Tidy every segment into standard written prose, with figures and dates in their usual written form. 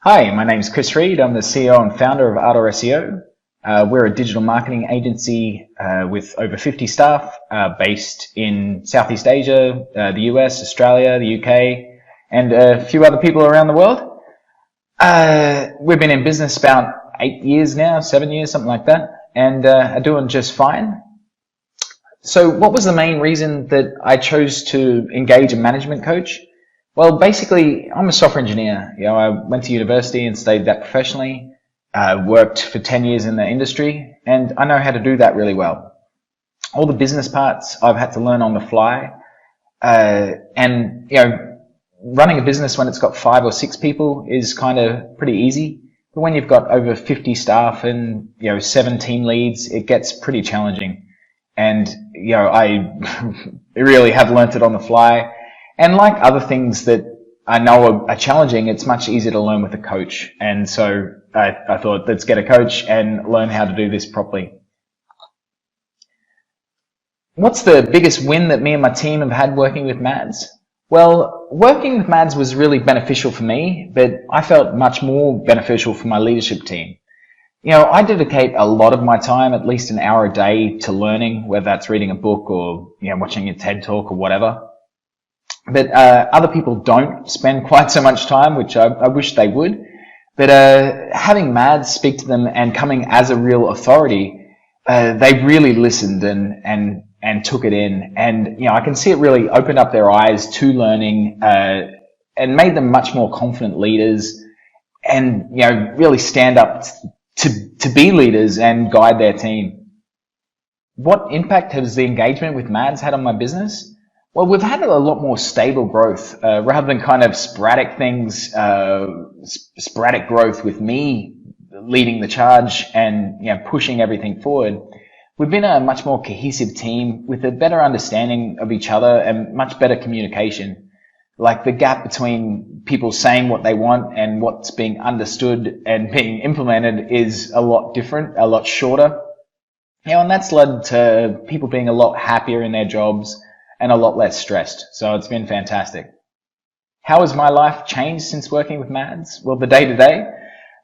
Hi, my name is Kris Reid. I'm the CEO and founder of Ardor SEO. We're a digital marketing agency with over 50 staff based in Southeast Asia, the US, Australia, the UK, and a few other people around the world. We've been in business about 8 years now, 7 years, something like that, and are doing just fine. So what was the main reason that I chose to engage a management coach? Well, basically, I'm a software engineer. I went to university and studied that professionally, worked for 10 years in the industry, and I know how to do that really well. All the business parts I've had to learn on the fly, and running a business when it's got 5 or 6 people is kind of pretty easy. But when you've got over 50 staff and 7 team leads, it gets pretty challenging. And I really have learnt it on the fly. And like other things that I know are challenging, it's much easier to learn with a coach. And so I thought, let's get a coach and learn how to do this properly. What's the biggest win that me and my team have had working with Mads? Well, working with Mads was really beneficial for me, but I felt much more beneficial for my leadership team. I dedicate a lot of my time, at least an hour a day, to learning, whether that's reading a book or watching a TED talk or whatever. But other people don't spend quite so much time, which I wish they would. But having Mads speak to them and coming as a real authority, they really listened and took it in. And I can see it really opened up their eyes to learning and made them much more confident leaders, and really stand up to be leaders and guide their team. What impact has the engagement with Mads had on my business? Well, we've had a lot more stable growth rather than kind of sporadic things, sporadic growth with me leading the charge and pushing everything forward. We've been a much more cohesive team with a better understanding of each other and much better communication. Like the gap between people saying what they want and what's being understood and being implemented is a lot different, a lot shorter. And that's led to people being a lot happier in their jobs and a lot less stressed. So it's been fantastic. How has my life changed since working with Mads? Well, the day-to-day.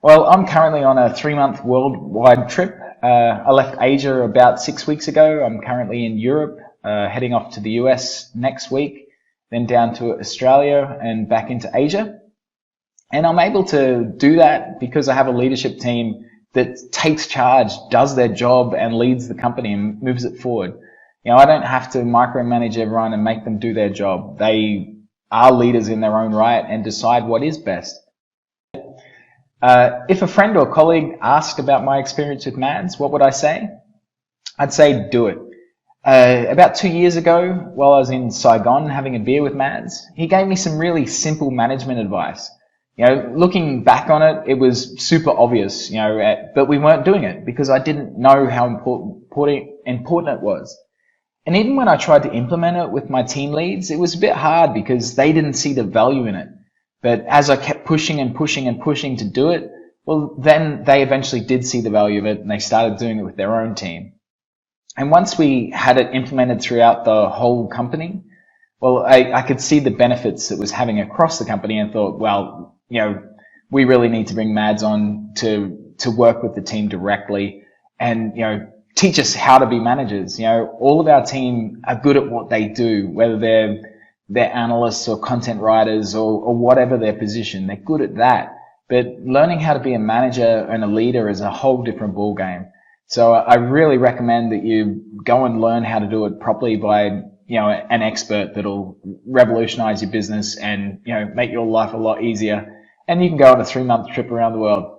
Well, I'm currently on a 3-month worldwide trip. I left Asia about 6 weeks ago. I'm currently in Europe, heading off to the US next week, then down to Australia and back into Asia. And I'm able to do that because I have a leadership team that takes charge, does their job, and leads the company and moves it forward. I don't have to micromanage everyone and make them do their job. They are leaders in their own right and decide what is best. If a friend or colleague asked about my experience with Mads, what would I say? I'd say do it. About 2 years ago, while I was in Saigon having a beer with Mads, he gave me some really simple management advice. Looking back on it, it was super obvious, but we weren't doing it because I didn't know how important it was. And even when I tried to implement it with my team leads, it was a bit hard because they didn't see the value in it. But as I kept pushing and pushing and pushing to do it, well, then they eventually did see the value of it and they started doing it with their own team. And once we had it implemented throughout the whole company, well, I could see the benefits it was having across the company and thought, well, we really need to bring Mads on to work with the team directly and, teach us how to be managers. All of our team are good at what they do, whether they're analysts or content writers or whatever their position. They're good at that. But learning how to be a manager and a leader is a whole different ballgame. So I really recommend that you go and learn how to do it properly by, an expert that'll revolutionize your business and, make your life a lot easier. And you can go on a 3-month trip around the world.